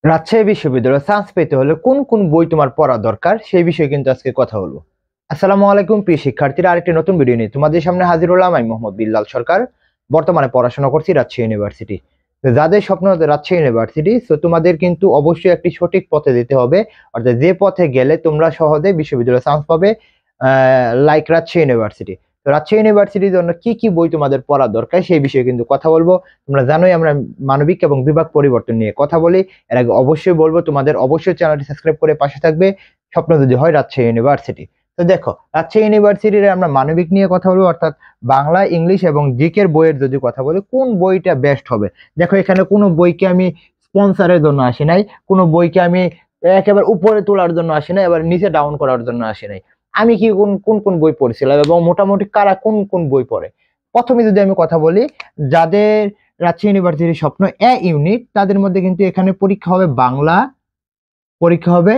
রাজশাহী বিশ্ববিদ্যালয়ে চান্স পেতে হলে কোন কোন বই তোমার পড়া দরকার সেই বিষয়ে কিন্তু আজকে কথা বলবো। আসসালামু আলাইকুম প্রিয় শিক্ষার্থীরা, আরেকটি নতুন ভিডিও নিয়ে তোমাদের সামনে হাজির হলাম। আমি মোহাম্মদ বিল্লাল সরকার, বর্তমানে পড়াশোনা করছি রাজশাহী ইউনিভার্সিটি। তো যাদের স্বপ্ন রাজশাহী ইউনিভার্সিটি, তো তোমাদের কিন্তু অবশ্যই একটি সঠিক পথে যেতে হবে, অর্থাৎ যে পথে গেলে তোমরা সহজে বিশ্ববিদ্যালয়ে চান্স পাবে, লাইক রাজশাহী ইউনিভার্সিটি। তো রাজশাহী ইউনিভার্সিটির জন্য কি কি বই তোমাদের পড়া দরকার সেই বিষয়ে কিন্তু কথা বলবো। তোমরা জানোই আমরা মানবিক এবং বিভাগ পরিবর্তন নিয়ে কথা বলি। এর আগে অবশ্যই বলবো তোমাদের অবশ্যই চ্যানেলটি সাবস্ক্রাইব করে পাশে থাকবে, স্বপ্ন যদি হয় রাজশাহী ইউনিভার্সিটি। তো দেখো, রাজশাহী ইউনিভার্সিটির আমরা মানবিক নিয়ে কথা বলবো, অর্থাৎ বাংলা, ইংলিশ এবং জিকের বইয়ের যদি কথা বলি কোন বইটা বেস্ট হবে। দেখো, এখানে কোনো বইকে আমি স্পন্সরের জন্য আসি নাই, কোনো বইকে আমি একেবারে উপরে তোলার জন্য আসি নাই, এবার নিচে ডাউন করার জন্য আসি নাই। আমি কি কোন কোন কোন বই পড়ছিলাম এবং মোটামুটি কারা কোন কোন বই পড়ে। প্রথমে যদি আমি কথা বলি, যাদের রাজশাহী ইউনিভার্সিটির স্বপ্ন এ ইউনিট, তাদের মধ্যে কিন্তু এখানে পরীক্ষা হবে বাংলা, পরীক্ষা হবে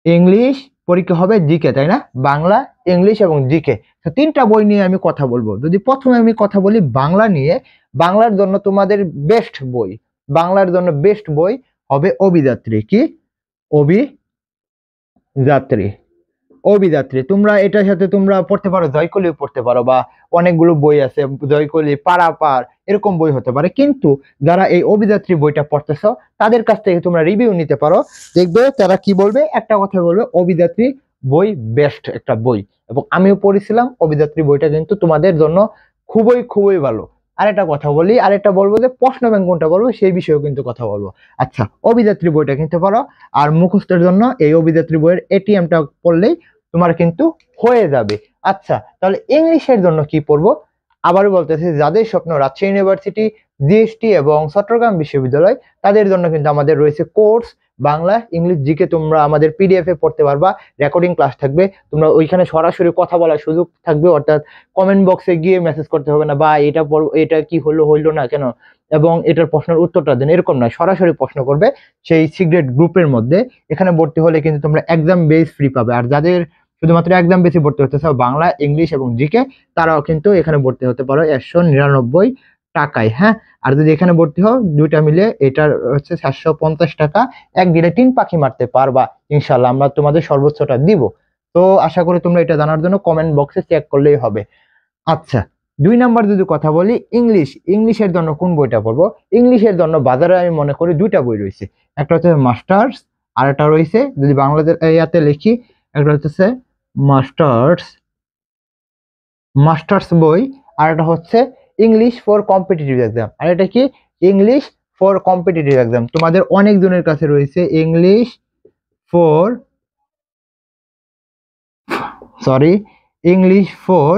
ইংলিশ, পরীক্ষা হবে জিকে, তাই না? বাংলা, ইংলিশ এবং জিকে, তো তিনটা বই নিয়ে আমি কথা বলবো। যদি প্রথমে আমি কথা বলি বাংলা নিয়ে, বাংলার জন্য তোমাদের বেস্ট বই, বাংলার জন্য বেস্ট বই হবে অভিযাত্রী। কি? অভিযাত্রী। অভিযাত্রী তোমরা এটার সাথে তোমরা পড়তে পারো, জয়কলিও পড়তে পারো, বা অনেকগুলো বই আছে, জয়কলি, পারাপার, এরকম বই হতে পারে। কিন্তু যারা এই অভিযাত্রী বইটা পড়তেছো, তাদের কাছ থেকে তোমরা রিভিউ নিতে পারো, দেখবে তারা কি বলবে। একটা কথা বলবে, অভিযাত্রী বই বেস্ট একটা বই, এবং আমিও পড়েছিলাম। অভিযাত্রী বইটা কিন্তু তোমাদের জন্য খুবই খুবই ভালো। আরেকটা কথা বলি, আরেকটা বলবো যে প্রশ্ন ব্যাংক কোনটা বলবো সেই বিষয়েও কিন্তু কথা বলবো। আচ্ছা, অভিযাত্রী বইটা কিনতে পারো, আর মুখস্থের জন্য এই অভিযাত্রী বইয়ের এটিএমটা পড়লেই তোমার কিন্তু হয়ে যাবে। আচ্ছা, তাহলে ইংলিশের জন্য কি পড়বো? আবারও বলতেছি, যাদের স্বপ্ন রাজশাহী ইউনিভার্সিটি, জিএসটি এবং চট্টগ্রাম বিশ্ববিদ্যালয়, তাদের জন্য কিন্তু আমাদের রয়েছে কোর্স বাংলা, ইংলিশ, জিকে। তোমরা আমাদের পিডিএফ এ পড়তে পারবা, রেকর্ডিং ক্লাস থাকবে, তোমরা ওইখানে সরাসরি কথা বলার সুযোগ থাকবে, অর্থাৎ কমেন্ট বক্সে গিয়ে মেসেজ করতে হবে না, বা এটা এটা কি হইলো না কেন, এবং এটার প্রশ্নের উত্তরটা দেন, এরকম না, সরাসরি প্রশ্ন করবে সেই সিক্রেট গ্রুপের মধ্যে। এখানে ভর্তি হলে কিন্তু তোমরা এক্সাম বেস ফ্রি পাবে। আর যাদের শুধুমাত্র এক্সাম বেসে ভর্তি হতে চাও, বাংলা, ইংলিশ এবং জিকে, তারাও কিন্তু এখানে ভর্তি হতে পারো 199 টাকায়। হ্যাঁ, আর যদি এখানে ভর্তি হও দুইটা মিলে, এটার হচ্ছে 750 টাকা। একদিনে 3 পাখি মারতে পারবা ইনশাল্লাহ, আমরা তোমাদের সর্বোচ্চটা দিব। তো আশা করি তোমরা এটা জানার জন্য কমেন্ট বক্সে চেক করলেই হবে। আচ্ছা, 2 নাম্বার যদি কথা বলি, ইংলিশ, ইংলিশের জন্য কোন বইটা পড়বো? ইংলিশের জন্য বাজারে আমি মনে করি দুইটা বই রয়েছে, একটা হচ্ছে মাস্টার্স, আর একটা রয়েছে, যদি বাংলাদেশ ইয়াতে লিখি, একটা হচ্ছে মাস্টার্স, মাস্টার্স বই, আর একটা হচ্ছে ইংলিশ ফর কম্পিটিটিভ এক্সাম। আর এটা কি? English for competitive exam. তোমাদের অনেক জনের কাছে রয়েছে English for, sorry, English for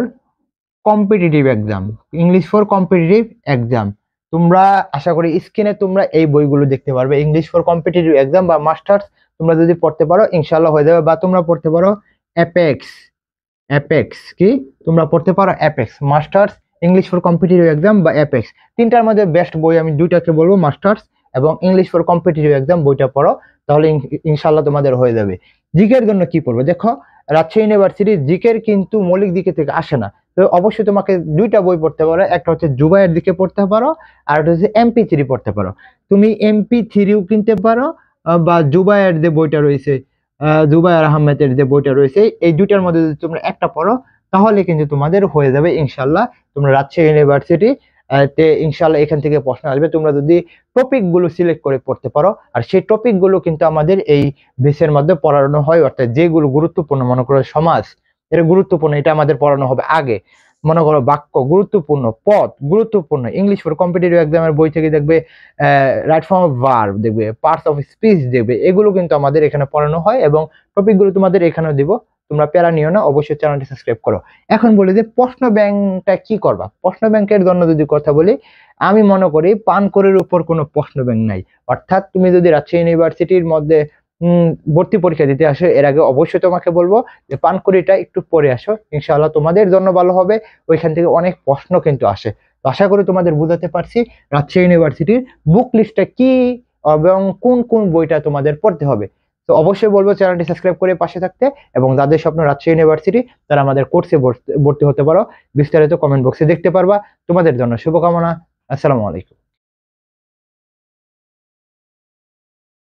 competitive exam, English for competitive exam. তোমরা আশা করি স্ক্রিনে তোমরা এই বইগুলো দেখতে পারবে, ইংলিশ ফর কম্পিটিটিভ এক্সাম বা মাস্টার্স। তোমরা যদি পড়তে পারো ইনশাল্লাহ হয়ে যাবে। বা তোমরা পড়তে পারো অ্যাপেক্স, অ্যাপেক্স কি? তোমরা পড়তে পারো apex, masters, English for competitive exam বা অ্যাপেক্স। তিনটার মধ্যে বেস্ট বই আমি দুইটাকে বলবো, মাস্টার্স এবং ইংলিশ ফর কম্পিটিটিভ এক্সাম বইটা পড়ো, তাহলে ইনশাল্লাহ তোমাদের হয়ে যাবে। জিকের জন্য কি পড়বো? দেখো, রাজশাহী ইউনিভার্সিটি জিকের কিন্তু মৌলিক দিকে থেকে আসে না, তো অবশ্যই তোমাকে দুইটা বই পড়তে পারো। একটা হচ্ছে জুবাইয়ের দিকে পড়তে পারো, আর একটা হচ্ছে MP3 পড়তে পারো। তুমি MP3ও কিনতে পারো, বা জুবাইয়ের যে বইটা রয়েছে, জুবায়ের আহমেদের যে বইটা রয়েছে, এই দুইটার মধ্যে যদি তোমরা একটা পড়ো, তাহলে কিন্তু তোমাদের হয়ে যাবে ইনশাল্লাহ। তোমরা রাজশাহী ইউনিভার্সিটি তে ইনশাল্লাহ এখান থেকে প্রশ্ন আসবে। তোমরা যদি টপিক গুলো সিলেক্ট করে পড়তে পারো, আর সেই টপিক গুলো কিন্তু আমাদের এই বেসের মধ্যে পড়ানো হয়, অর্থাৎ যেগুলো গুরুত্বপূর্ণ, মনে করো সমাজ, এটা গুরুত্বপূর্ণ, এটা আমাদের পড়ানো হবে আগে। মনে করো বাক্য গুরুত্বপূর্ণ, পদ গুরুত্বপূর্ণ, ইংলিশ ফর কম্পিটিটিভ এক্সামের বই থেকে দেখবে রাইট ফর্ম অফ ভার্ব দেখবে, পার্টস অফ স্পিচ দেখবে, এগুলো কিন্তু আমাদের এখানে পড়ানো হয়, এবং টপিকগুলো তোমাদের এখানেও দিব। তোমরা প্যারা নিও না, অবশ্যই চ্যানেলটি সাবস্ক্রাইব করো। এখন বলি যে প্রশ্ন ব্যাংকটা কি করবা। প্রশ্ন ব্যাংকের জন্য যদি কথা বলি, আমি মনে করি পানকরের উপর কোনো প্রশ্ন ব্যাংক নাই। অর্থাৎ তুমি যদি রাজশাহী ইউনিভার্সিটির মধ্যে ভর্তি পরীক্ষা দিতে আসো, এর আগে অবশ্যই তোমাকে বলবো যে পানকরিটা একটু পড়ে আসো, ইনশাআল্লাহ তোমাদের জন্য ভালো হবে। ওইখান থেকে অনেক প্রশ্ন কিন্তু আসে। তো আশা করি তোমাদের বুঝাতে পারছি রাজশাহী ইউনিভার্সিটির বুক লিস্টটা কি এবং কোন কোন বইটা তোমাদের পড়তে হবে। তো অবশ্যই বলবো চ্যানেলটি সাবস্ক্রাইব করে পাশে থাকতে, এবং যাদের স্বপ্ন রাজশাহী ইউনিভার্সিটি, তারা আমাদের কোর্সে ভর্তি হতে পারো। বিস্তারিত কমেন্ট বক্সে দেখতে পারবা। তোমাদের জন্য শুভকামনা। আসসালামু আলাইকুম।